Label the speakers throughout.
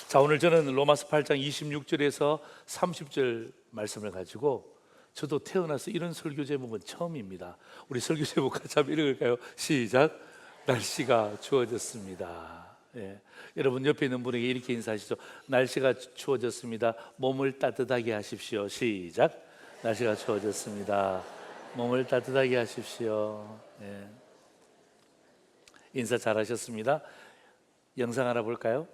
Speaker 1: 자, 오늘 저는 로마서 8장 26절에서 30절 말씀을 가지고 저도 태어나서 이런 설교 제목은 처음입니다. 우리 설교 제목 같이 한번 읽을까요? 시작. 날씨가 추워졌습니다. 여러분 옆에 있는 분에게 이렇게 인사하시죠. 날씨가 추워졌습니다. 몸을 따뜻하게 하십시오. 시작. 날씨가 추워졌습니다. 몸을 따뜻하게 하십시오. 인사 잘하셨습니다. 영상 하나 볼까요?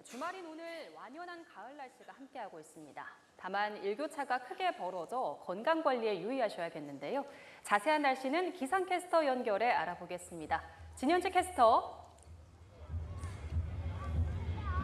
Speaker 2: 주말인 오늘 완연한 가을 날씨가 함께하고 있습니다. 다만 일교차가 크게 벌어져 건강관리에 유의하셔야겠는데요. 자세한 날씨는 기상캐스터 연결해 알아보겠습니다. 진현재 캐스터.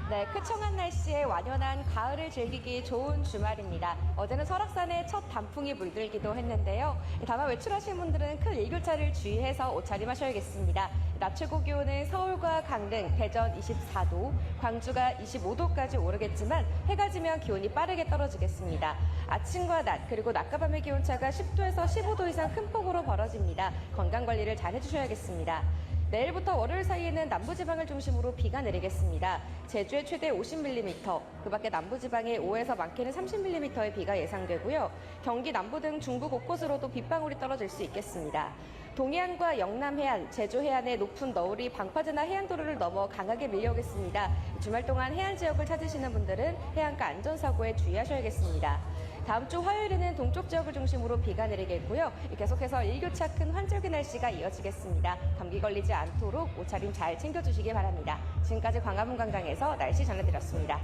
Speaker 3: 네, 쾌청한 날씨에 완연한 가을을 즐기기 좋은 주말입니다. 어제는 설악산에 첫 단풍이 물들기도 했는데요. 다만 외출하신 분들은 큰 일교차를 주의해서 옷차림하셔야겠습니다. 낮 최고 기온은 서울과 강릉, 대전 24도, 광주가 25도까지 오르겠지만 해가 지면 기온이 빠르게 떨어지겠습니다. 아침과 낮 그리고 낮과 밤의 기온차가 10도에서 15도 이상 큰 폭으로 벌어집니다. 건강관리를 잘 해주셔야겠습니다. 내일부터 월요일 사이에는 남부지방을 중심으로 비가 내리겠습니다. 제주에 최대 50mm, 그 밖에 남부지방에 5에서 많게는 30mm의 비가 예상되고요. 경기 남부 등 중부 곳곳으로도 빗방울이 떨어질 수 있겠습니다. 동해안과 영남 해안, 제주 해안의 높은 너울이 방파제나 해안도로를 넘어 강하게 밀려오겠습니다. 주말 동안 해안 지역을 찾으시는 분들은 해안가 안전사고에 주의하셔야겠습니다. 다음 주 화요일에는 동쪽 지역을 중심으로 비가 내리겠고요. 계속해서 일교차 큰 환절기 날씨가 이어지겠습니다. 감기 걸리지 않도록 옷차림 잘 챙겨주시기 바랍니다. 지금까지 광화문 관광에서 날씨 전해드렸습니다.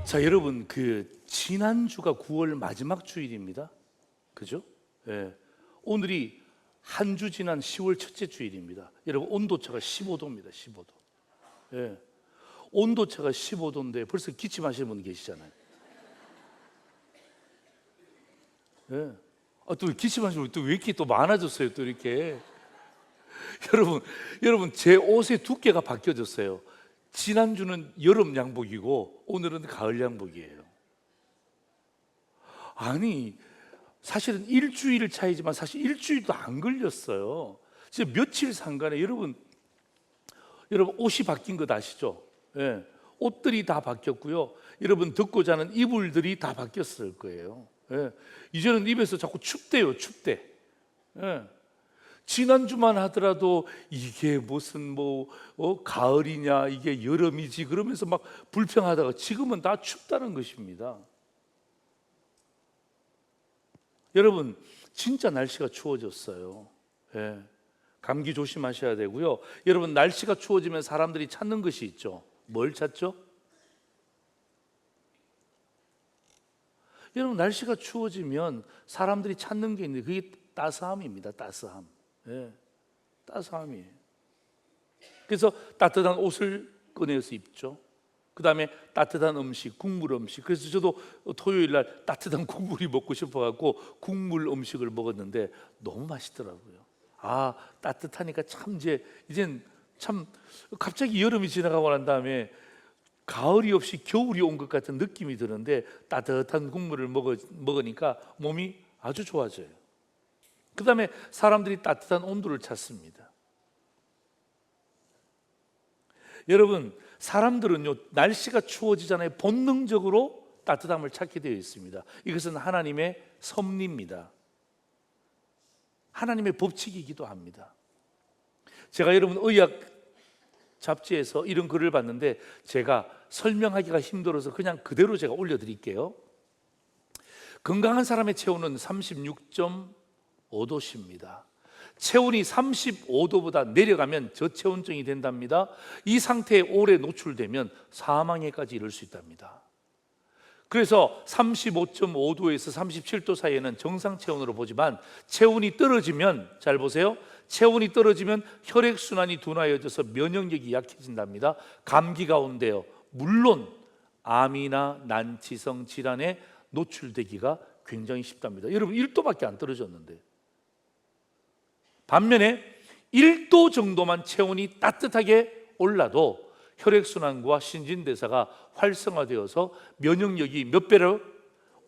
Speaker 1: 자, 여러분 지난주가 9월 마지막 주일입니다. 그죠? 오늘이 한 주 지난 10월 첫째 주일입니다. 여러분 온도차가 15도입니다. 15도. 온도차가 15도인데 벌써 기침하시는 분 계시잖아요. 또 기침하시는 분 또 왜 이렇게 또 많아졌어요? 또 이렇게 여러분 제 옷의 두께가 바뀌어졌어요. 지난주는 여름 양복이고 오늘은 가을 양복이에요. 아니 사실은 일주일 차이지만 사실 일주일도 안 걸렸어요. 진짜 며칠 상간에 여러분 옷이 바뀐 것 아시죠? 옷들이 다 바뀌었고요. 여러분 덮고 자는 이불들이 다 바뀌었을 거예요. 이제는 입에서 자꾸 춥대요. 춥대. 지난주만 하더라도 이게 무슨 가을이냐 이게 여름이지 그러면서 막 불평하다가 지금은 다 춥다는 것입니다. 여러분 진짜 날씨가 추워졌어요. 감기 조심하셔야 되고요. 여러분 날씨가 추워지면 사람들이 찾는 것이 있죠. 뭘 찾죠? 여러분 날씨가 추워지면 사람들이 찾는 게 있는데 그게 따스함입니다. 따스함. 따스함이에요. 그래서 따뜻한 옷을 꺼내서 입죠. 그 다음에 따뜻한 음식, 국물 음식. 그래서 저도 토요일 날 따뜻한 국물이 먹고 싶어갖고 국물 음식을 먹었는데 너무 맛있더라고요. 따뜻하니까 참 이젠 참 갑자기 여름이 지나가고 난 다음에 가을이 없이 겨울이 온 것 같은 느낌이 드는데 따뜻한 국물을 먹으니까 몸이 아주 좋아져요. 그 다음에 사람들이 따뜻한 온도를 찾습니다. 여러분 사람들은요 날씨가 추워지잖아요. 본능적으로 따뜻함을 찾게 되어 있습니다. 이것은 하나님의 섭리입니다. 하나님의 법칙이기도 합니다. 제가 여러분 의학 잡지에서 이런 글을 봤는데 제가 설명하기가 힘들어서 그냥 그대로 제가 올려드릴게요. 건강한 사람의 체온은 36.5도입니다. 체온이 35도보다 내려가면 저체온증이 된답니다. 이 상태에 오래 노출되면 사망에까지 이를 수 있답니다. 그래서 35.5도에서 37도 사이에는 정상 체온으로 보지만 체온이 떨어지면 잘 보세요. 체온이 떨어지면 혈액순환이 둔화해져서 면역력이 약해진답니다. 감기가 온대요. 물론 암이나 난치성 질환에 노출되기가 굉장히 쉽답니다. 여러분 1도밖에 안 떨어졌는데 반면에 1도 정도만 체온이 따뜻하게 올라도 혈액순환과 신진대사가 활성화되어서 면역력이 몇 배로?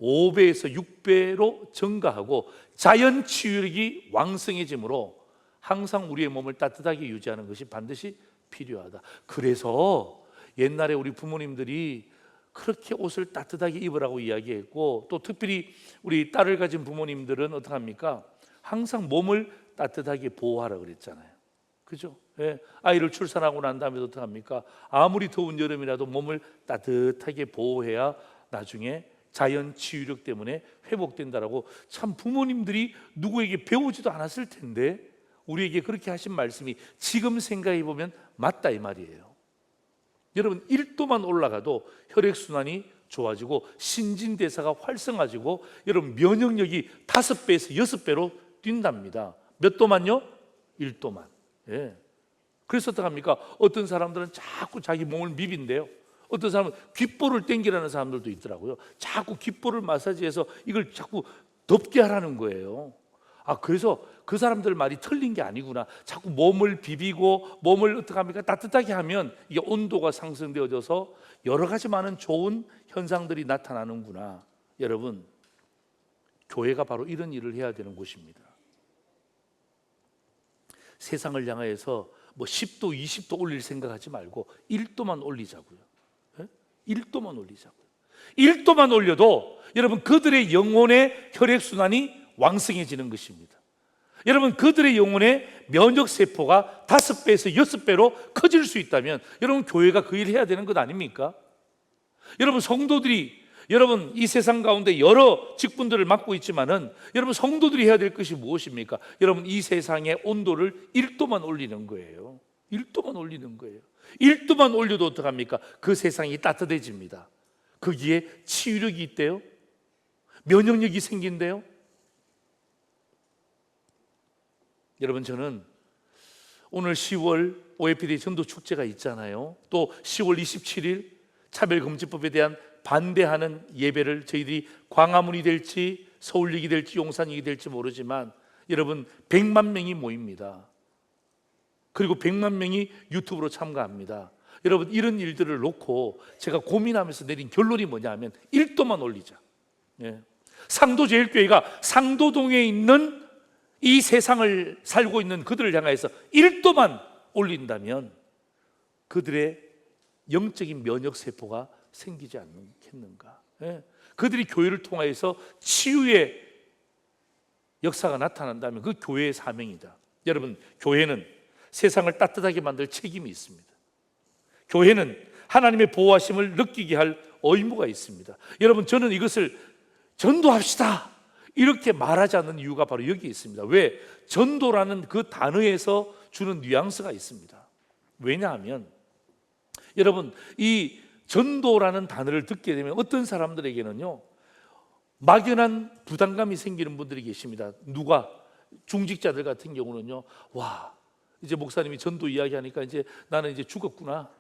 Speaker 1: 5배에서 6배로 증가하고 자연치유력이 왕성해지므로 항상 우리의 몸을 따뜻하게 유지하는 것이 반드시 필요하다. 그래서 옛날에 우리 부모님들이 그렇게 옷을 따뜻하게 입으라고 이야기했고, 또 특별히 우리 딸을 가진 부모님들은 어떻게 합니까? 항상 몸을 따뜻하게 보호하라 그랬잖아요. 그죠? 예. 아이를 출산하고 난 다음에 어떻게 합니까? 아무리 더운 여름이라도 몸을 따뜻하게 보호해야 나중에 자연 치유력 때문에 회복된다라고, 참 부모님들이 누구에게 배우지도 않았을 텐데 우리에게 그렇게 하신 말씀이 지금 생각해 보면 맞다 이 말이에요. 여러분, 1도만 올라가도 혈액순환이 좋아지고 신진대사가 활성화지고 여러분 면역력이 5배에서 6배로 뛴답니다. 몇 도만요? 1도만. 예. 그래서 어떡합니까? 어떤 사람들은 자꾸 자기 몸을 비빈대요. 어떤 사람은 귓볼을 땡기라는 사람들도 있더라고요. 자꾸 귓볼을 마사지해서 이걸 자꾸 덥게 하라는 거예요. 그래서 그 사람들 말이 틀린 게 아니구나. 자꾸 몸을 비비고 몸을 어떻게 합니까? 따뜻하게 하면 이게 온도가 상승되어져서 여러 가지 많은 좋은 현상들이 나타나는구나. 여러분, 교회가 바로 이런 일을 해야 되는 곳입니다. 세상을 향하여서 뭐 10도, 20도 올릴 생각하지 말고 1도만 올리자고요. 1도만 올리자고요. 1도만 올려도 여러분 그들의 영혼의 혈액순환이 왕성해지는 것입니다. 여러분 그들의 영혼의 면역세포가 5배에서 6배로 커질 수 있다면 여러분 교회가 그 일을 해야 되는 것 아닙니까? 여러분 성도들이, 여러분 이 세상 가운데 여러 직분들을 맡고 있지만은 여러분 성도들이 해야 될 것이 무엇입니까? 여러분 이 세상의 온도를 1도만 올리는 거예요. 1도만 올리는 거예요. 1도만 올려도 어떡합니까? 그 세상이 따뜻해집니다. 거기에 치유력이 있대요. 면역력이 생긴대요. 여러분 저는 오늘 10월 OFD 전도 축제가 있잖아요. 또 10월 27일 차별금지법에 대한 반대하는 예배를 저희들이 광화문이 될지 서울역이 될지 용산역이 될지 모르지만 여러분 100만 명이 모입니다. 그리고 100만 명이 유튜브로 참가합니다. 여러분 이런 일들을 놓고 제가 고민하면서 내린 결론이 뭐냐면 1도만 올리자. 상도제일교회가 상도동에 있는 이 세상을 살고 있는 그들을 향해서 1도만 올린다면 그들의 영적인 면역세포가 생기지 않겠는가. 그들이 교회를 통하여서 치유의 역사가 나타난다면 그 교회의 사명이다. 여러분 교회는 세상을 따뜻하게 만들 책임이 있습니다. 교회는 하나님의 보호하심을 느끼게 할 의무가 있습니다. 여러분 저는 이것을 전도합시다 이렇게 말하지 않는 이유가 바로 여기에 있습니다. 왜? 전도라는 그 단어에서 주는 뉘앙스가 있습니다. 왜냐하면 여러분 이 전도라는 단어를 듣게 되면 어떤 사람들에게는요 막연한 부담감이 생기는 분들이 계십니다. 누가? 중직자들 같은 경우는요, 와 이제 목사님이 전도 이야기하니까 이제 나는 이제 죽었구나.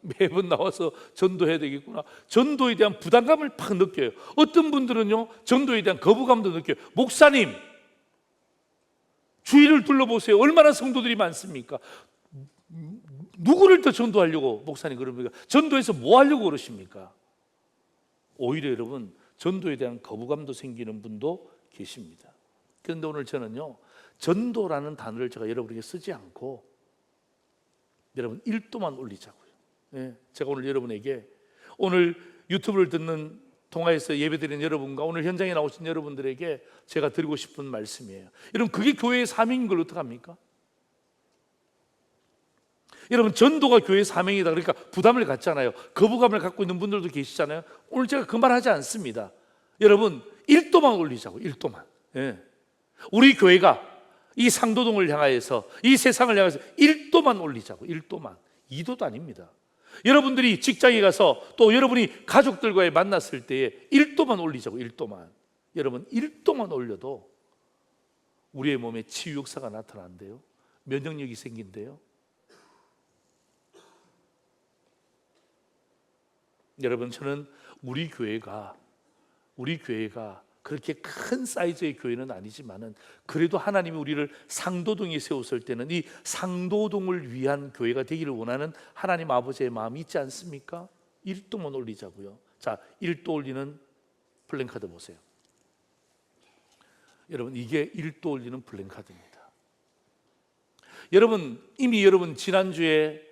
Speaker 1: 매번 나와서 전도해야 되겠구나. 전도에 대한 부담감을 팍 느껴요. 어떤 분들은요 전도에 대한 거부감도 느껴요. 목사님 주위를 둘러보세요. 얼마나 성도들이 많습니까? 누구를 더 전도하려고 목사님 그럽니까? 전도해서 뭐 하려고 그러십니까? 오히려 여러분 전도에 대한 거부감도 생기는 분도 계십니다. 그런데 오늘 저는요 전도라는 단어를 제가 여러분에게 쓰지 않고 여러분 1도만 올리자고요. 제가 오늘 여러분에게 오늘 유튜브를 듣는 동아에서 예배드리는 여러분과 오늘 현장에 나오신 여러분들에게 제가 드리고 싶은 말씀이에요. 여러분 그게 교회의 사명인 걸 어떡합니까? 여러분 전도가 교회의 사명이다 그러니까 부담을 갖잖아요. 거부감을 갖고 있는 분들도 계시잖아요. 오늘 제가 그 말 하지 않습니다. 여러분 1도만 올리자고. 1도만. 우리 교회가 이 상도동을 향하여서 이 세상을 향해서 1도만 올리자고. 1도만. 2도도 아닙니다. 여러분들이 직장에 가서 또 여러분이 가족들과의 만났을 때에 1도만 올리자고. 1도만. 여러분 1도만 올려도 우리의 몸에 치유 역사가 나타난대요. 면역력이 생긴대요. 여러분 저는 우리 교회가 그렇게 큰 사이즈의 교회는 아니지만은 그래도 하나님이 우리를 상도동에 세웠을 때는 이 상도동을 위한 교회가 되기를 원하는 하나님 아버지의 마음이 있지 않습니까? 1도만 올리자고요. 자, 1도 올리는 플랜카드 보세요. 여러분 이게 1도 올리는 플랜카드입니다. 여러분 이미 여러분 지난주에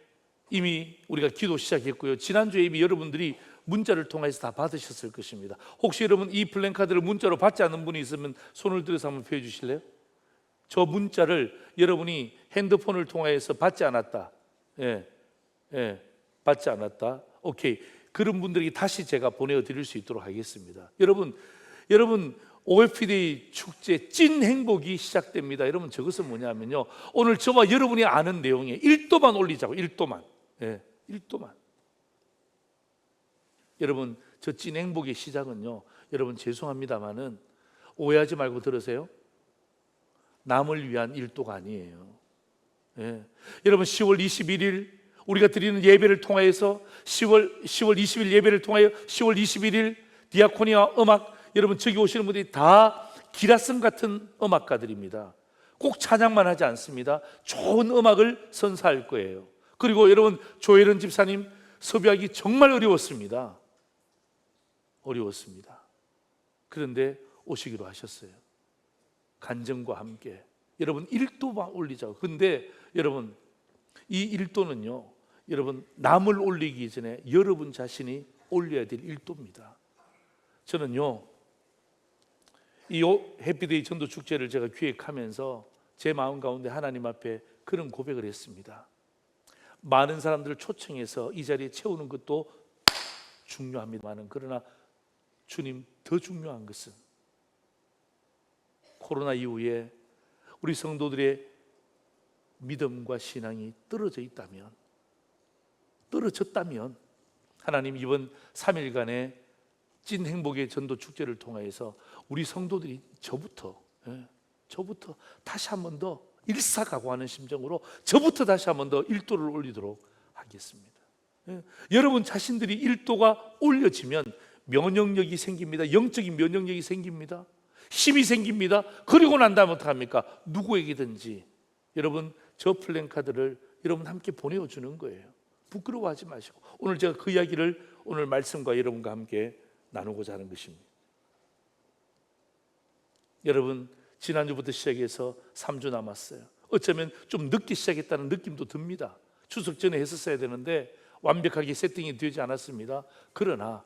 Speaker 1: 이미 우리가 기도 시작했고요. 지난주에 이미 여러분들이 문자를 통해서 다 받으셨을 것입니다. 혹시 여러분 이 플랜카드를 문자로 받지 않는 분이 있으면 손을 들어서 한번 펴 주실래요? 저 문자를 여러분이 핸드폰을 통해서 받지 않았다. 받지 않았다. 오케이. 그런 분들에게 다시 제가 보내드릴 수 있도록 하겠습니다. 여러분 OFD 축제 찐 행복이 시작됩니다. 여러분 저것은 뭐냐면요, 오늘 저와 여러분이 아는 내용에 1도만 올리자고. 1도만. 1도만. 여러분 저 찐 행복의 시작은요, 여러분 죄송합니다마는 오해하지 말고 들으세요. 남을 위한 1도가 아니에요. 여러분 10월 21일 우리가 드리는 예배를 통하여서 10월 20일 예배를 통하여 10월 21일 디아코니아 음악, 여러분 저기 오시는 분들이 다 기라성 같은 음악가들입니다. 꼭 찬양만 하지 않습니다. 좋은 음악을 선사할 거예요. 그리고 여러분 조혜련 집사님 섭외하기 정말 어려웠습니다. 그런데 오시기로 하셨어요. 간증과 함께. 여러분 1도만 올리자고. 근데 여러분 이 1도는요, 여러분 남을 올리기 전에 여러분 자신이 올려야 될 1도입니다. 저는요, 이 해피데이 전도 축제를 제가 기획하면서 제 마음 가운데 하나님 앞에 그런 고백을 했습니다. 많은 사람들을 초청해서 이 자리에 채우는 것도 중요합니다만, 그러나 주님, 더 중요한 것은 코로나 이후에 우리 성도들의 믿음과 신앙이 떨어졌다면 하나님 이번 3일간의 찐 행복의 전도 축제를 통하여서 우리 성도들이 저부터 다시 한 번 더 일사각오하는 심정으로 저부터 다시 한 번 더 1도를 올리도록 하겠습니다. 여러분 자신들이 1도가 올려지면 면역력이 생깁니다. 영적인 면역력이 생깁니다. 힘이 생깁니다. 그리고 난 다음에 어떡합니까? 누구에게든지 여러분 저 플랜카드를 여러분 함께 보내주는 거예요. 부끄러워하지 마시고, 오늘 제가 그 이야기를 오늘 말씀과 여러분과 함께 나누고자 하는 것입니다. 여러분 지난주부터 시작해서 3주 남았어요. 어쩌면 좀 늦게 시작했다는 느낌도 듭니다. 추석 전에 했었어야 되는데 완벽하게 세팅이 되지 않았습니다. 그러나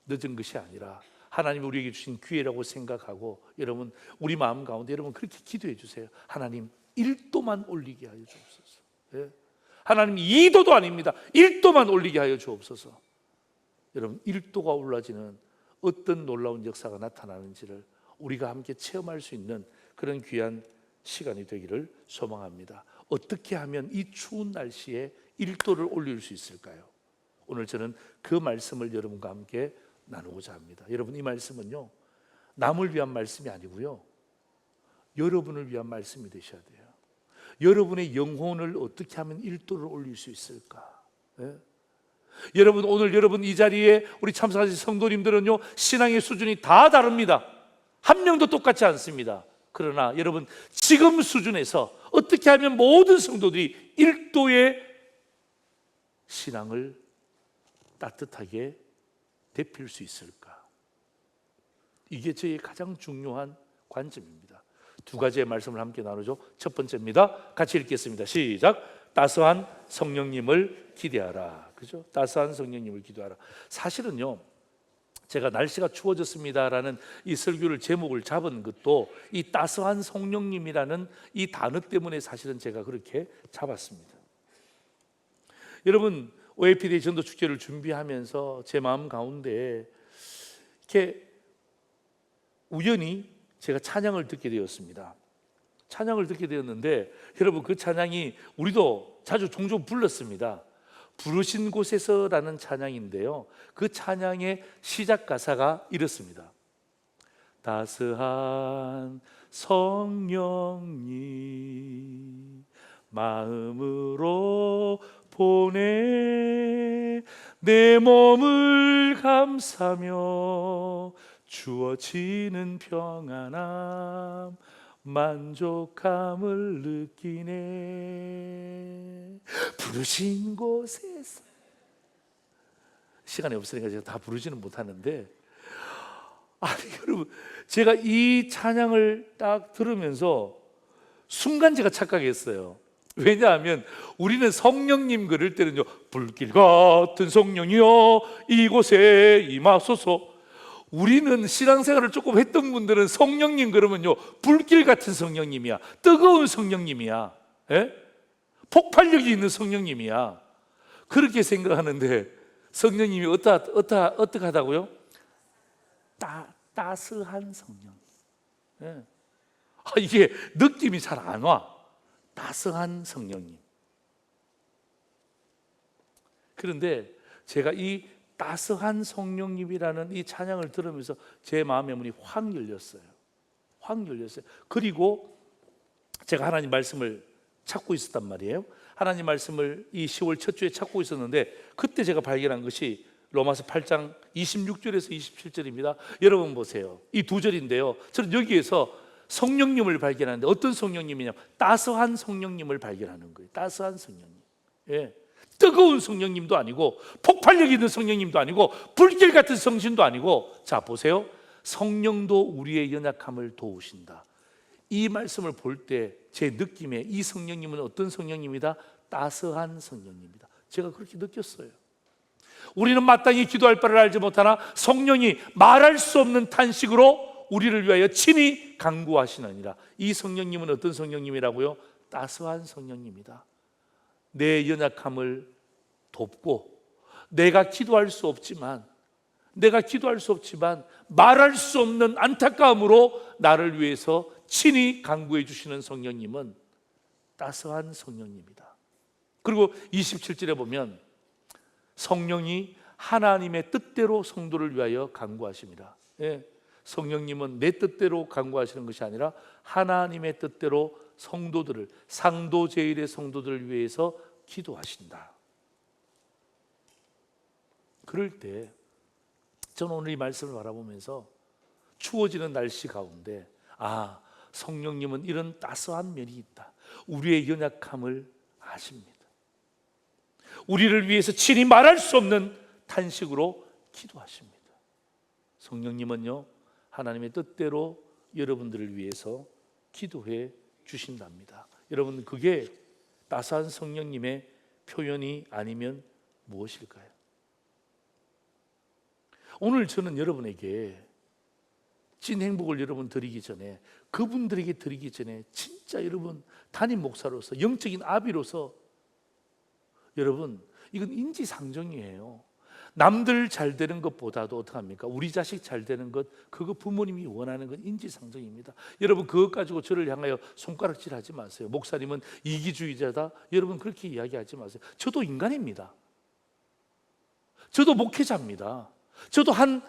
Speaker 1: 늦은 것이 아니라 하나님이 우리에게 주신 기회라고 생각하고, 여러분 우리 마음 가운데 여러분 그렇게 기도해 주세요. 하나님 1도만 올리게 하여 주옵소서. 하나님 2도도 아닙니다. 1도만 올리게 하여 주옵소서. 여러분 1도가 올라지는 어떤 놀라운 역사가 나타나는지를 우리가 함께 체험할 수 있는 그런 귀한 시간이 되기를 소망합니다. 어떻게 하면 이 추운 날씨에 1도를 올릴 수 있을까요? 오늘 저는 그 말씀을 여러분과 함께 나누고자 합니다. 여러분 이 말씀은요, 남을 위한 말씀이 아니고요, 여러분을 위한 말씀이 되셔야 돼요. 여러분의 영혼을 어떻게 하면 1도를 올릴 수 있을까? 여러분 오늘 여러분 이 자리에 우리 참석하신 성도님들은요, 신앙의 수준이 다 다릅니다. 한 명도 똑같지 않습니다. 그러나 여러분 지금 수준에서 어떻게 하면 모든 성도들이 1도의 신앙을 따뜻하게 대필 수 있을까? 이게 저의 가장 중요한 관점입니다. 두 가지의 말씀을 함께 나누죠. 첫 번째입니다. 같이 읽겠습니다. 시작. 따스한 성령님을 기대하라. 그죠? 따스한 성령님을 기도하라. 사실은요, 제가 날씨가 추워졌습니다라는 이 설교를 제목을 잡은 것도 이 따스한 성령님이라는 이 단어 때문에 사실은 제가 그렇게 잡았습니다. 여러분 OFD 전도 축제를 준비하면서 제 마음 가운데 이렇게 우연히 제가 찬양을 듣게 되었습니다. 찬양을 듣게 되었는데 여러분 그 찬양이 우리도 자주 종종 불렀습니다. 부르신 곳에서라는 찬양인데요, 그 찬양의 시작 가사가 이렇습니다. 따스한 성령님 마음으로 보내 내 몸을 감싸며 주어지는 평안함 만족함을 느끼네. 부르신 곳에서, 시간이 없으니까 제가 다 부르지는 못하는데, 아니 여러분 제가 이 찬양을 딱 들으면서 순간 제가 착각했어요. 왜냐하면 우리는 성령님 그럴 때는요, 불길 같은 성령이여 이곳에 임하소서. 우리는 신앙생활을 조금 했던 분들은 성령님 그러면요, 불길 같은 성령님이야, 뜨거운 성령님이야, 예? 폭발력이 있는 성령님이야. 그렇게 생각하는데 성령님이 어떻게 하다고요? 따스한 성령. 예. 이게 느낌이 잘 안 와. 따스한 성령님. 그런데 제가 이 따스한 성령님이라는 이 찬양을 들으면서 제 마음의 문이 확 열렸어요. 확 열렸어요. 그리고 제가 하나님 말씀을 찾고 있었단 말이에요. 하나님 말씀을 이 10월 첫 주에 찾고 있었는데 그때 제가 발견한 것이 로마서 8장 26절에서 27절입니다. 여러분 보세요. 이 두 절인데요, 저는 여기에서 성령님을 발견하는데 어떤 성령님이냐, 따스한 성령님을 발견하는 거예요. 따스한 성령님. 예. 뜨거운 성령님도 아니고 폭발력 있는 성령님도 아니고 불길 같은 성신도 아니고, 자 보세요. 성령도 우리의 연약함을 도우신다. 이 말씀을 볼 때 제 느낌에 이 성령님은 어떤 성령님이다? 따스한 성령님이다. 제가 그렇게 느꼈어요. 우리는 마땅히 기도할 바를 알지 못하나 성령이 말할 수 없는 탄식으로 우리를 위하여 친히 간구하시느니라. 이 성령님은 어떤 성령님이라고요? 따스한 성령님이다. 내 연약함을 돕고 내가 기도할 수 없지만 말할 수 없는 안타까움으로 나를 위해서 친히 간구해 주시는 성령님은 따스한 성령님이다. 그리고 27절에 보면 성령이 하나님의 뜻대로 성도를 위하여 간구하십니다. 예, 성령님은 내 뜻대로 간구하시는 것이 아니라 하나님의 뜻대로 성도들을, 상도 제일의 성도들을 위해서 기도하신다. 그럴 때 저는 오늘 이 말씀을 바라보면서 추워지는 날씨 가운데 성령님은 이런 따스한 면이 있다. 우리의 연약함을 아십니다. 우리를 위해서 친히 말할 수 없는 탄식으로 기도하십니다. 성령님은요, 하나님의 뜻대로 여러분들을 위해서 기도해 주신답니다. 여러분, 그게 따스한 성령님의 표현이 아니면 무엇일까요? 오늘 저는 여러분에게 찐 행복을 여러분 드리기 전에, 그분들에게 드리기 전에 진짜 여러분 담임 목사로서, 영적인 아비로서 여러분, 이건 인지상정이에요. 남들 잘 되는 것보다도 어떡합니까? 우리 자식 잘 되는 것, 그거 부모님이 원하는 건 인지상정입니다. 여러분, 그것 가지고 저를 향하여 손가락질하지 마세요. 목사님은 이기주의자다, 여러분 그렇게 이야기하지 마세요. 저도 인간입니다. 저도 목회자입니다. 저도 한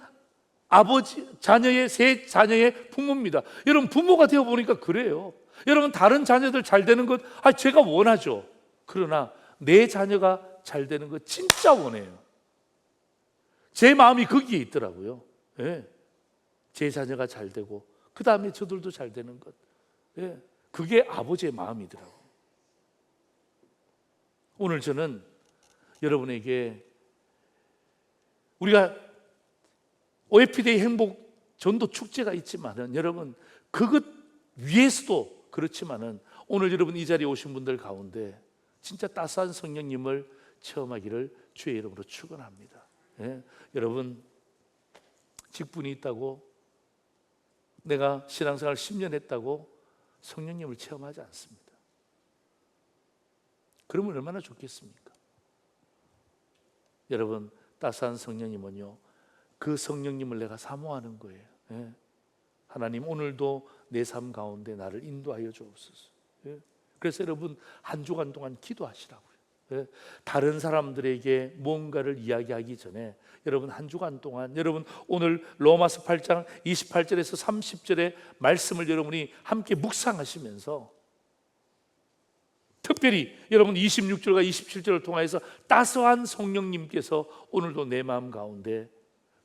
Speaker 1: 아버지, 자녀의 세 자녀의 부모입니다. 여러분, 부모가 되어 보니까 그래요. 여러분, 다른 자녀들 잘 되는 것 제가 원하죠. 그러나 내 자녀가 잘 되는 거 진짜 원해요. 제 마음이 거기에 있더라고요. 예. 제 자녀가 잘 되고 그 다음에 저들도 잘 되는 것. 예. 그게 아버지의 마음이더라고요. 오늘 저는 여러분에게 우리가 OFD의 행복 전도 축제가 있지만은, 여러분 그것 위에서도 그렇지만은 오늘 여러분 이 자리에 오신 분들 가운데 진짜 따스한 성령님을 체험하기를 주의 이름으로 축원합니다. 예. 여러분, 직분이 있다고, 내가 신앙생활 10년 했다고 성령님을 체험하지 않습니다. 그러면 얼마나 좋겠습니까? 여러분, 따스한 성령님은요, 그 성령님을 내가 사모하는 거예요. 예. 하나님, 오늘도 내 삶 가운데 나를 인도하여 주옵소서. 예. 그래서 여러분, 한 주간 동안 기도하시라고요. 예. 다른 사람들에게 뭔가를 이야기하기 전에 여러분, 한 주간 동안, 여러분 오늘 로마서 8장 28절에서 30절의 말씀을 여러분이 함께 묵상하시면서, 특별히 여러분 26절과 27절을 통해서 따스한 성령님께서 오늘도 내 마음 가운데,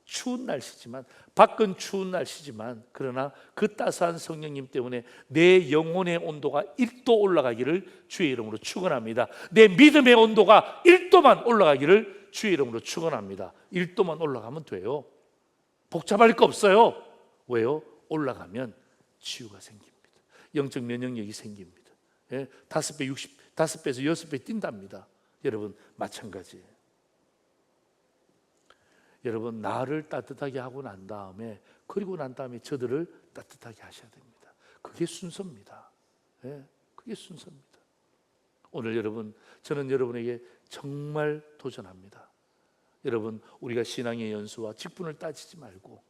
Speaker 1: 추운 날씨지만, 밖은 추운 날씨지만, 그러나 그 따스한 성령님 때문에 내 영혼의 온도가 1도 올라가기를 주의 이름으로 축원합니다. 내 믿음의 온도가 1도만 올라가기를 주의 이름으로 축원합니다. 1도만 올라가면 돼요. 복잡할 거 없어요. 왜요? 올라가면 치유가 생깁니다. 영적 면역력이 생깁니다. 5배, 5배에서 6배 뛴답니다. 여러분 마찬가지예요. 여러분 나를 따뜻하게 하고 난 다음에, 그리고 난 다음에 저들을 따뜻하게 하셔야 됩니다. 그게 순서입니다. 예, 그게 순서입니다. 오늘 여러분, 저는 여러분에게 정말 도전합니다. 여러분, 우리가 신앙의 연수와 직분을 따지지 말고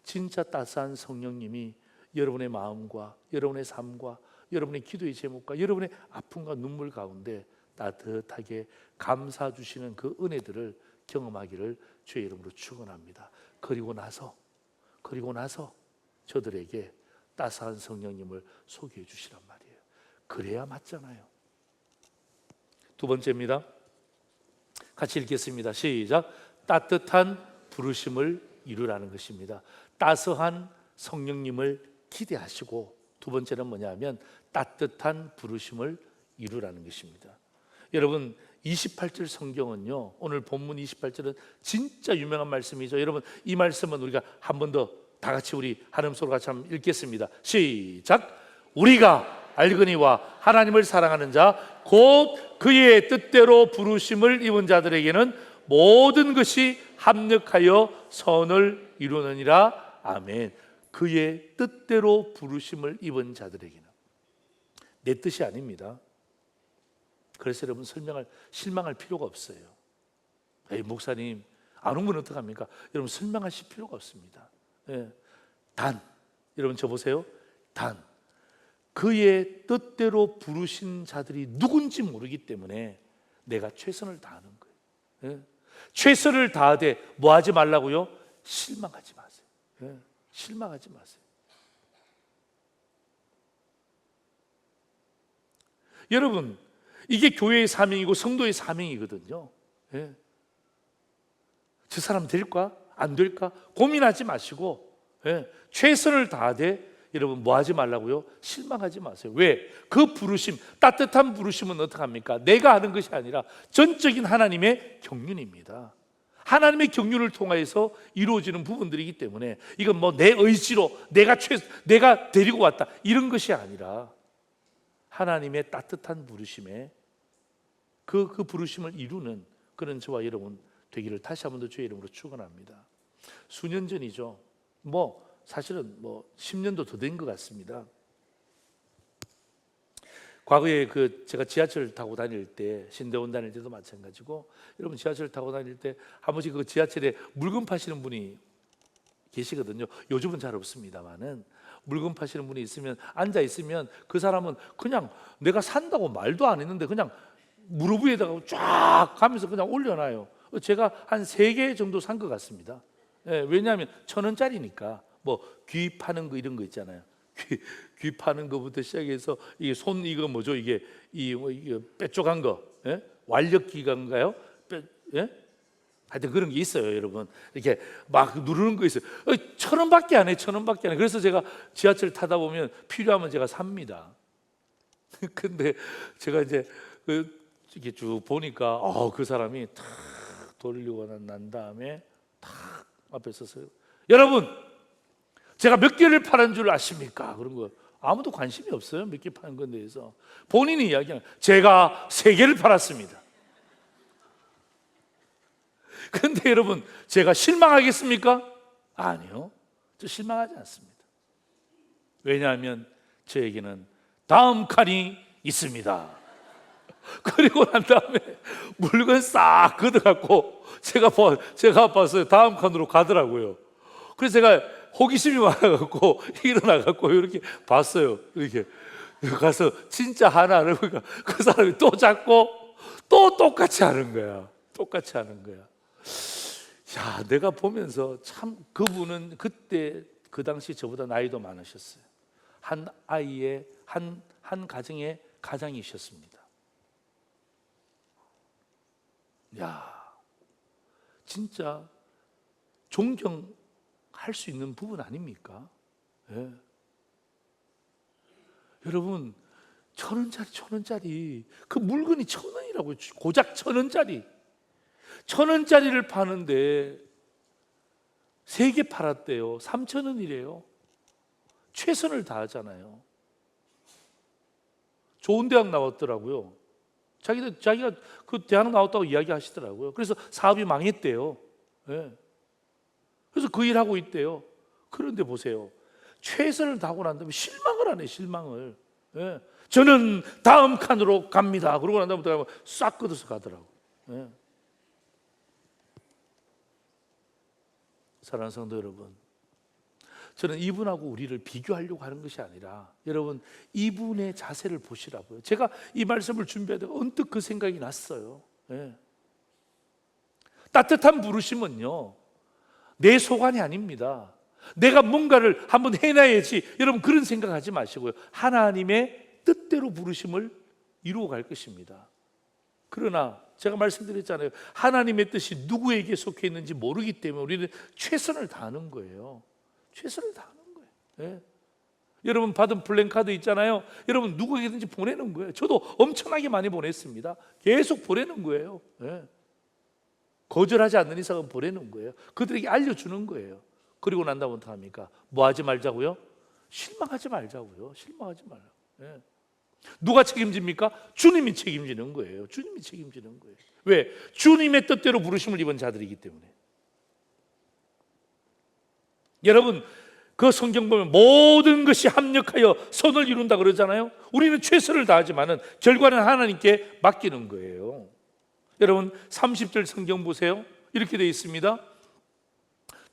Speaker 1: 진짜 따스한 성령님이 여러분의 마음과 여러분의 삶과 여러분의 기도의 제목과 여러분의 아픔과 눈물 가운데 따뜻하게 감싸 주시는 그 은혜들을 경험하기를 주의 이름으로 축원합니다. 그리고 나서 저들에게 따스한 성령님을 소개해 주시란 말이에요. 그래야 맞잖아요. 두 번째입니다. 같이 읽겠습니다. 시작. 따뜻한 부르심을 이루라는 것입니다. 따스한 성령님을 기대하시고, 두 번째는 뭐냐면 따뜻한 부르심을 이루라는 것입니다. 여러분 28절 성경은요, 오늘 본문 28절은 진짜 유명한 말씀이죠. 여러분 이 말씀은 우리가 한 번 더 다 같이 우리 한음소로 같이 한번 읽겠습니다. 시작. 우리가 알거니와 하나님을 사랑하는 자 곧 그의 뜻대로 부르심을 입은 자들에게는 모든 것이 합력하여 선을 이루느니라. 아멘. 그의 뜻대로 부르심을 입은 자들에게는, 내 뜻이 아닙니다. 그래서 여러분 실망할 필요가 없어요. 에이, 목사님 안 오면 어떡합니까? 여러분 실망하실 필요가 없습니다. 예. 단, 여러분 저 보세요. 단, 그의 뜻대로 부르신 자들이 누군지 모르기 때문에 내가 최선을 다하는 거예요. 예. 최선을 다하되 뭐 하지 말라고요? 실망하지 마세요. 예. 실망하지 마세요. 여러분 이게 교회의 사명이고 성도의 사명이거든요. 예. 저 사람 될까? 안 될까? 고민하지 마시고, 예. 최선을 다하되 여러분 뭐 하지 말라고요? 실망하지 마세요. 왜? 그 부르심, 따뜻한 부르심은 어떡합니까? 내가 하는 것이 아니라 전적인 하나님의 경륜입니다. 하나님의 경륜을 통해서 이루어지는 부분들이기 때문에 이건 뭐 내 의지로 내가 데리고 왔다 이런 것이 아니라 하나님의 따뜻한 부르심에 그 부르심을 이루는 그런 저와 여러분 되기를 다시 한 번 더 주의 이름으로 축원합니다. 수년 전이죠. 사실은 10년도 더 된 것 같습니다. 과거에 제가 지하철 타고 다닐 때, 신대원 다닐 때도 마찬가지고, 여러분 지하철 타고 다닐 때 한 번씩 그 지하철에 물건 파시는 분이 계시거든요. 요즘은 잘 없습니다만은 물건 파시는 분이 있으면, 앉아 있으면 그 사람은 그냥 내가 산다고 말도 안 했는데 그냥 무릎 위에다가 쫙 가면서 그냥 올려놔요. 제가 한 3개 정도 산 것 같습니다. 예, 왜냐하면 1,000원짜리니까. 귀 파는 거 이런 거 있잖아요. 귀 파는 거부터 시작해서 이게 손 이거 뭐죠? 이게 뾰족한 거, 예? 완력기관가요? 예? 하여튼 그런 게 있어요, 여러분. 이렇게 막 누르는 거 있어요. 1,000원밖에 안 해, 1,000원밖에 안 해. 그래서 제가 지하철 타다 보면 필요하면 제가 삽니다. 근데 제가 이제 이렇게 쭉 보니까 그 사람이 탁 돌리고 난 다음에 탁 앞에 서서, 여러분 제가 몇 개를 파는 줄 아십니까? 그런 거 아무도 관심이 없어요. 몇 개 파는 건에 대해서. 본인이 이야기하는, 제가 3개를 팔았습니다. 그런데 여러분 제가 실망하겠습니까? 아니요, 저 실망하지 않습니다. 왜냐하면 저에게는 다음 칸이 있습니다. 그리고 난 다음에 물건 싹 걷어갖고 제가 봤어요. 다음 칸으로 가더라고요. 그래서 제가 호기심이 많아갖고 일어나갖고 이렇게 봤어요. 이렇게 가서 진짜 하나를, 그러니까 그 사람이 또 잡고 또 똑같이 하는 거야. 똑같이 하는 거야. 야, 내가 보면서 참 그분은 그때 그 당시 저보다 나이도 많으셨어요. 한 아이의 한 가정의 가장이셨습니다. 야, 진짜 존경할 수 있는 부분 아닙니까? 예. 여러분 1,000원짜리 그 물건이 1,000원이라고요. 고작 1,000원짜리를 파는데 3개 팔았대요. 3,000원이래요. 최선을 다하잖아요. 좋은 대학 나왔더라고요. 자기가 그 대학 나왔다고 이야기하시더라고요. 그래서 사업이 망했대요. 예. 그래서 그 일하고 있대요. 그런데 보세요. 최선을 다하고 난 다음에 실망을 하네, 실망을. 예. 저는 다음 칸으로 갑니다. 그러고 난 다음부터 싹 걷어서 가더라고. 예. 사랑하는 성도 여러분, 저는 이분하고 우리를 비교하려고 하는 것이 아니라 여러분 이분의 자세를 보시라고요. 제가 이 말씀을 준비하다가 언뜻 그 생각이 났어요. 예. 따뜻한 부르심은요, 내 소관이 아닙니다. 내가 뭔가를 한번 해놔야지, 여러분 그런 생각하지 마시고요. 하나님의 뜻대로 부르심을 이루어 갈 것입니다. 그러나 제가 말씀드렸잖아요. 하나님의 뜻이 누구에게 속해 있는지 모르기 때문에 우리는 최선을 다하는 거예요. 최선을 다하는 거예요. 예. 여러분 받은 플랜카드 있잖아요. 여러분 누구에게든지 보내는 거예요. 저도 엄청나게 많이 보냈습니다. 계속 보내는 거예요. 예. 거절하지 않는 이상은 보내는 거예요. 그들에게 알려주는 거예요. 그리고 난 다음에 어떡합니까? 뭐 하지 말자고요? 실망하지 말자고요. 실망하지 말라고. 예. 누가 책임집니까? 주님이 책임지는 거예요. 주님이 책임지는 거예요. 왜? 주님의 뜻대로 부르심을 입은 자들이기 때문에. 여러분 그 성경 보면 모든 것이 합력하여 선을 이룬다 그러잖아요. 우리는 최선을 다하지만은 결과는 하나님께 맡기는 거예요. 여러분 30절 성경 보세요. 이렇게 되어 있습니다.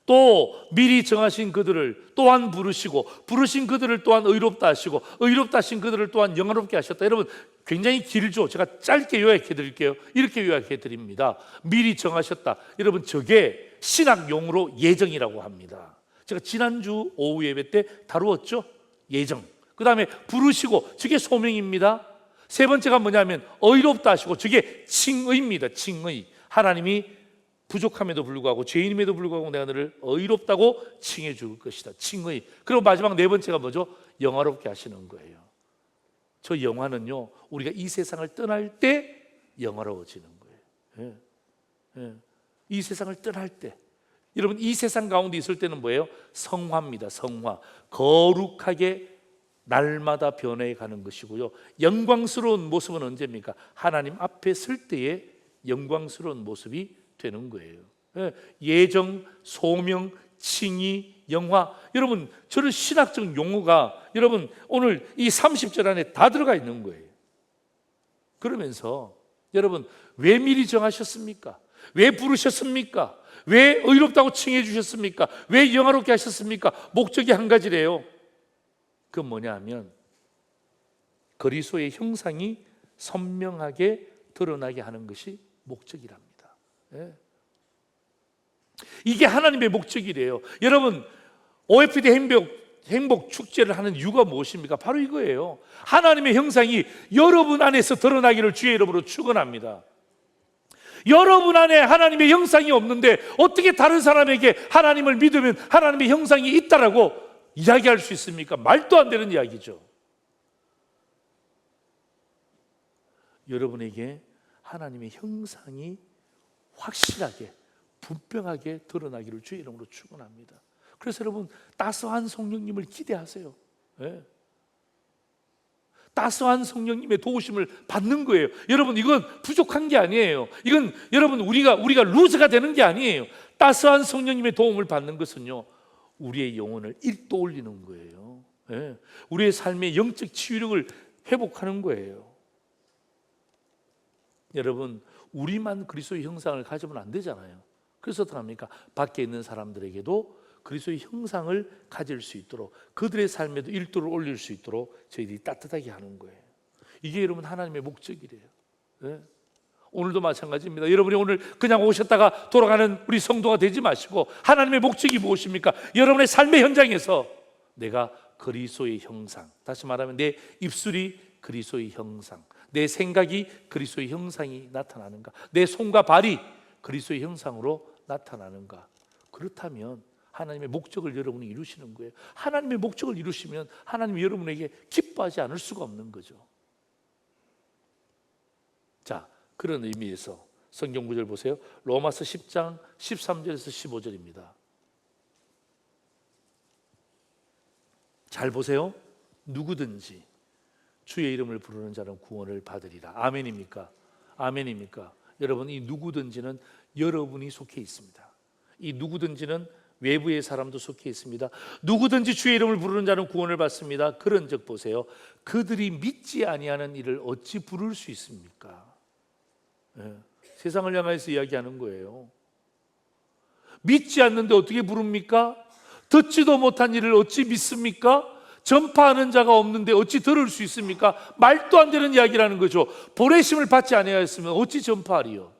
Speaker 1: 또 미리 정하신 그들을 또한 부르시고 부르신 그들을 또한 의롭다 하시고 의롭다 하신 그들을 또한 영화롭게 하셨다. 여러분 굉장히 길죠. 제가 짧게 요약해 드릴게요. 이렇게 요약해 드립니다. 미리 정하셨다. 여러분 저게 신학 용어로 예정이라고 합니다. 제가 지난주 오후 예배 때 다루었죠. 예정. 그 다음에 부르시고 저게 소명입니다. 세 번째가 뭐냐면 의롭다 하시고 저게 칭의입니다. 칭의. 하나님이 부족함에도 불구하고 죄인임에도 불구하고 내가 너를 의롭다고 칭해 줄 것이다. 칭의. 그리고 마지막 네 번째가 뭐죠? 영화롭게 하시는 거예요. 저 영화는요, 우리가 이 세상을 떠날 때 영화로워지는 거예요. 예. 예. 이 세상을 떠날 때. 여러분 이 세상 가운데 있을 때는 뭐예요? 성화입니다. 성화. 거룩하게 날마다 변해가는 것이고요. 영광스러운 모습은 언제입니까? 하나님 앞에 설 때의 영광스러운 모습이 되는 거예요. 예정, 소명, 칭의, 영화. 여러분 저런 신학적 용어가 여러분 오늘 이 30절 안에 다 들어가 있는 거예요. 그러면서 여러분 왜 미리 정하셨습니까? 왜 부르셨습니까? 왜 의롭다고 칭해 주셨습니까? 왜 영화롭게 하셨습니까? 목적이 한 가지래요. 그건 뭐냐 하면 그리스도의 형상이 선명하게 드러나게 하는 것이 목적이랍니다. 예. 이게 하나님의 목적이래요. 여러분 OFD 행복 축제를 하는 이유가 무엇입니까? 바로 이거예요. 하나님의 형상이 여러분 안에서 드러나기를 주의 이름으로 축원합니다. 여러분 안에 하나님의 형상이 없는데 어떻게 다른 사람에게 하나님을 믿으면 하나님의 형상이 있다라고 이야기할 수 있습니까? 말도 안 되는 이야기죠. 여러분에게 하나님의 형상이 확실하게 분명하게 드러나기를 주의 이름으로 축원합니다. 그래서 여러분 따스한 성령님을 기대하세요. 네. 따스한 성령님의 도우심을 받는 거예요. 여러분 이건 부족한 게 아니에요. 이건 여러분 우리가 루즈가 되는 게 아니에요. 따스한 성령님의 도움을 받는 것은요, 우리의 영혼을 1도 올리는 거예요. 네. 우리의 삶의 영적 치유력을 회복하는 거예요. 여러분 우리만 그리스도의 형상을 가지면 안 되잖아요. 그래서 어떻게 합니까? 밖에 있는 사람들에게도 그리스도의 형상을 가질 수 있도록, 그들의 삶에도 1도를 올릴 수 있도록 저희들이 따뜻하게 하는 거예요. 이게 여러분 하나님의 목적이래요. 네? 오늘도 마찬가지입니다. 여러분이 오늘 그냥 오셨다가 돌아가는 우리 성도가 되지 마시고 하나님의 목적이 무엇입니까? 여러분의 삶의 현장에서 내가 그리스도의 형상, 다시 말하면 내 입술이 그리스도의 형상, 내 생각이 그리스도의 형상이 나타나는가, 내 손과 발이 그리스도의 형상으로 나타나는가. 그렇다면 하나님의 목적을 여러분이 이루시는 거예요. 하나님의 목적을 이루시면 하나님이 여러분에게 기뻐하지 않을 수가 없는 거죠. 자, 그런 의미에서 성경 구절 보세요. 로마서 10장 13절에서 15절입니다. 잘 보세요. 누구든지 주의 이름을 부르는 자는 구원을 받으리라. 아멘입니까? 아멘입니까? 여러분, 이 누구든지는 여러분이 속해 있습니다. 이 누구든지는 외부의 사람도 속해 있습니다. 누구든지 주의 이름을 부르는 자는 구원을 받습니다. 그런즉 보세요, 그들이 믿지 아니하는 이를 어찌 부를 수 있습니까? 세상을 향해서 이야기하는 거예요. 믿지 않는데 어떻게 부릅니까? 듣지도 못한 일을 어찌 믿습니까? 전파하는 자가 없는데 어찌 들을 수 있습니까? 말도 안 되는 이야기라는 거죠. 보내심을 받지 아니하였으면 어찌 전파하리요?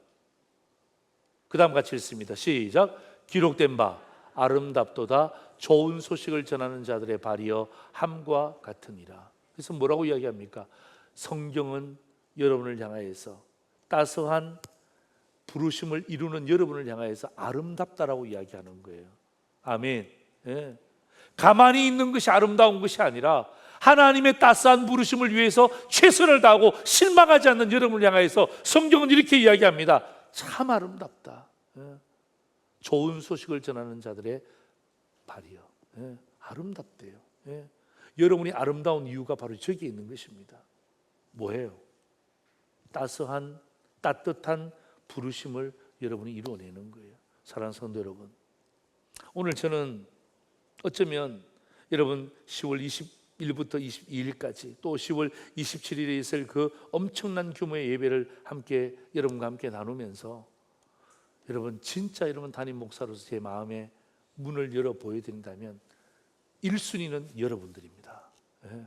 Speaker 1: 그 다음 같이 읽습니다. 시작. 기록된 바 아름답도다 좋은 소식을 전하는 자들의 발이여 함과 같으니라. 그래서 뭐라고 이야기합니까? 성경은 여러분을 향하여서, 따스한 부르심을 이루는 여러분을 향하여서 아름답다라고 이야기하는 거예요. 아멘. 예. 가만히 있는 것이 아름다운 것이 아니라 하나님의 따스한 부르심을 위해서 최선을 다하고 실망하지 않는 여러분을 향하여서 성경은 이렇게 이야기합니다. 참 아름답다. 예. 좋은 소식을 전하는 자들의 발이요. 예. 아름답대요. 예. 여러분이 아름다운 이유가 바로 저기에 있는 것입니다. 뭐예요? 따뜻한 부르심을 여러분이 이루어내는 거예요. 사랑하는 성도 여러분, 오늘 저는 어쩌면 여러분 10월 21일부터 22일까지 또 10월 27일에 있을 그 엄청난 규모의 예배를 함께 여러분과 함께 나누면서 여러분, 진짜 여러분 담임 목사로서 제 마음에 문을 열어 보여드린다면 1순위는 여러분들입니다. 예.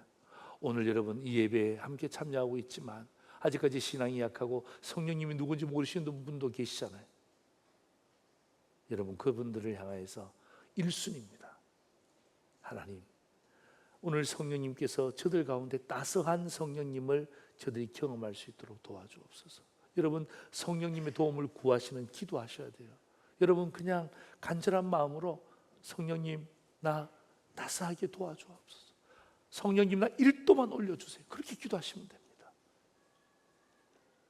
Speaker 1: 오늘 여러분 이 예배에 함께 참여하고 있지만 아직까지 신앙이 약하고 성령님이 누군지 모르시는 분도 계시잖아요. 여러분, 그분들을 향하여서 1순위입니다. 하나님, 오늘 성령님께서 저들 가운데 따스한 성령님을 저들이 경험할 수 있도록 도와주옵소서. 여러분, 성령님의 도움을 구하시는 기도하셔야 돼요. 여러분, 그냥 간절한 마음으로 성령님, 나 따스하게 도와주옵소서. 성령님, 나 1도만 올려주세요. 그렇게 기도하시면 됩니다.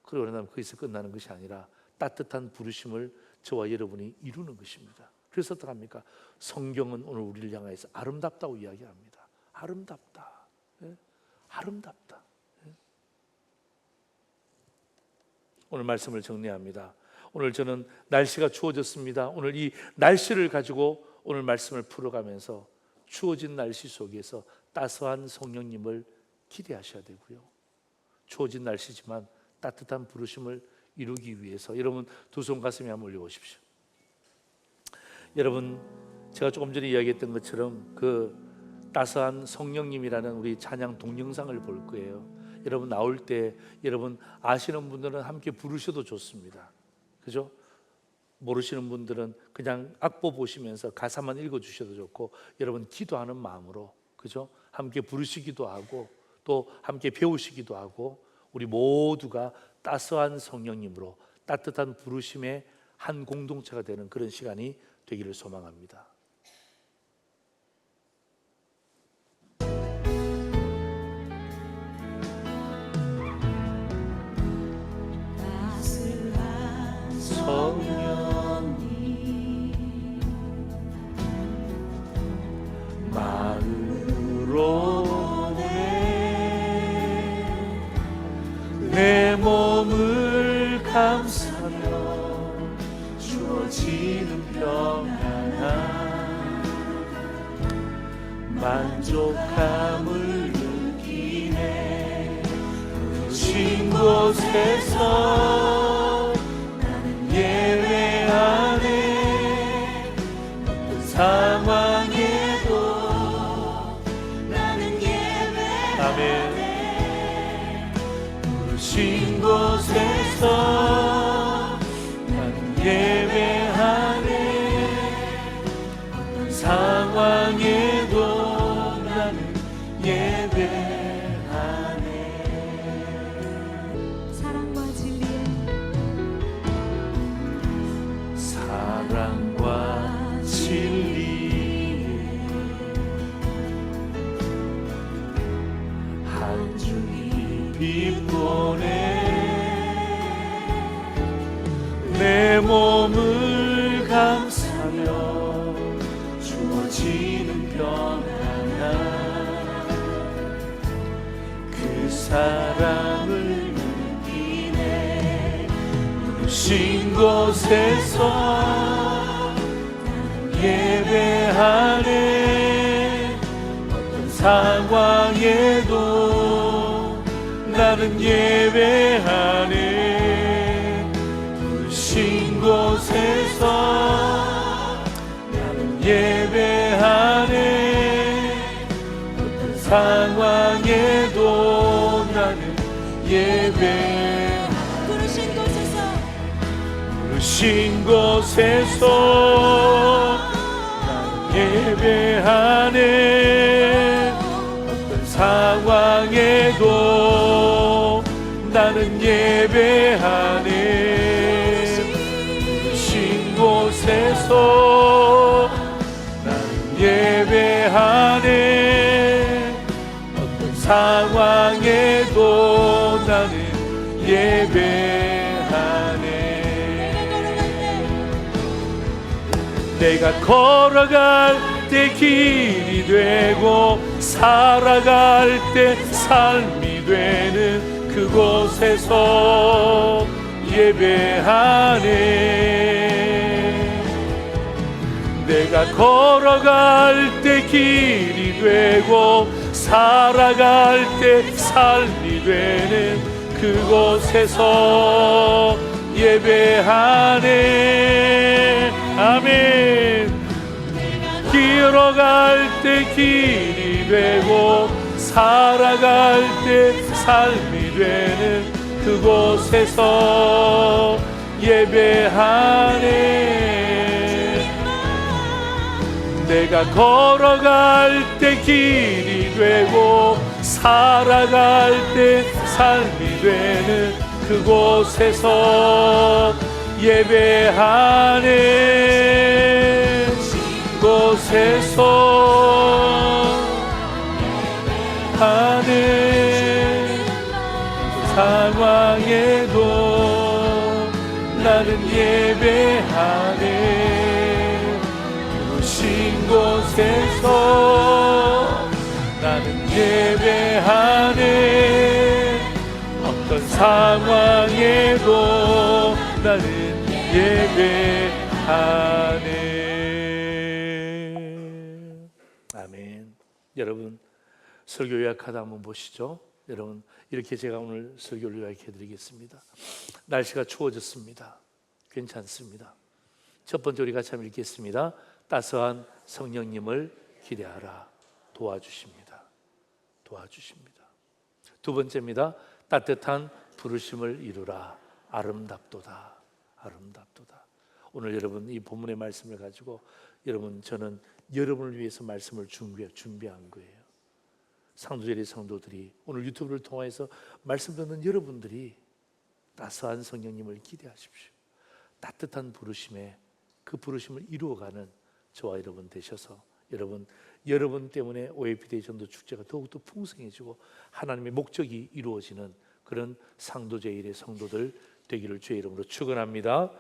Speaker 1: 그러고 나면 거기서 끝나는 것이 아니라 따뜻한 부르심을 저와 여러분이 이루는 것입니다. 그래서 어떡합니까? 성경은 오늘 우리를 향해서 아름답다고 이야기합니다. 아름답다. 예? 아름답다. 예? 오늘 말씀을 정리합니다. 오늘 저는 날씨가 추워졌습니다. 오늘 이 날씨를 가지고 오늘 말씀을 풀어가면서 추워진 날씨 속에서 따스한 성령님을 기대하셔야 되고요. 추워진 날씨지만 따뜻한 부르심을 이루기 위해서 여러분 두 손 가슴에 한번 올려보십시오. 여러분, 제가 조금 전에 이야기했던 것처럼 그 따스한 성령님이라는 우리 찬양 동영상을 볼 거예요. 여러분 나올 때 여러분 아시는 분들은 함께 부르셔도 좋습니다. 그죠? 모르시는 분들은 그냥 악보 보시면서 가사만 읽어주셔도 좋고, 여러분 기도하는 마음으로, 그죠? 함께 부르시기도 하고 또 함께 배우시기도 하고, 우리 모두가 따스한 성령님으로 따뜻한 부르심의 한 공동체가 되는 그런 시간이 되기를 소망합니다. 따스한 성령님 마음으로 내 몸을 감싸며 주어지는 평안함 만족함을 느끼네. 부르신 곳에서 나는 예배하네. 어떤 상황에도 나는 예배하네. 부르신 곳에서 나는 예배하네. 어떤 상황에도 나는 예배하네.
Speaker 3: 사랑과 진리에
Speaker 1: 사랑과 진리에 한 줄기 빛 보내. 내 몸을 감싸며 주어지는 평안함 그 사랑을 느끼네. 부르신 곳에서 예배하네. 어떤 상황에도 나는 예배하네. 부르신 곳에서 나는 예배하네. 어떤 상황에도 나는 예배하네. 부르신 곳에서 나는 예배하네. 어떤 상황에도 나는 예배하네. 부르신 곳에서 나는 예배하네. 어떤 상황에도 나는 예배하네. 내가 걸어갈 때 길이 되고 살아갈 때 삶이 되는 그곳에서 예배하네. 내가 걸어갈 때 길이 되고 살아갈 때 삶이 되는 그곳에서 예배하네. 아멘. 걸어갈 때 길이 되고 살아갈 때 삶이 되는 그곳에서 예배하네. 내가 걸어갈 때 길이 되고 살아갈 때 삶이 되는 그곳에서 예배하네. 곳에서 예배하네. 상황에도 나는 예배하네. 부르신 곳에서 나는 예배하네. 어떤 상황에도 나는 예배하네. 아멘. 여러분, 설교 요약하다 한번 보시죠. 여러분, 이렇게 제가 오늘 설교를 요약해 드리겠습니다. 날씨가 추워졌습니다. 괜찮습니다. 첫 번째 우리 같이 한번 읽겠습니다. 따스한 성령님을 기대하라. 도와주십니다. 도와주십니다. 두 번째입니다. 따뜻한 부르심을 이루라. 아름답도다. 아름답도다. 오늘 여러분 이 본문의 말씀을 가지고 저는 여러분을 위해서 말씀을 준비한 거예요. 상도제리 성도들이 오늘 유튜브를 통해서 말씀 듣는 여러분들이 따스한 성령님을 기대하십시오. 따뜻한 부르심에 그 부르심을 이루어가는 저와 여러분 되셔서 여러분 때문에 OAPD의 전도 축제가 더욱더 풍성해지고 하나님의 목적이 이루어지는 그런 상도제일의 성도들 되기를 주의 이름으로 축원합니다.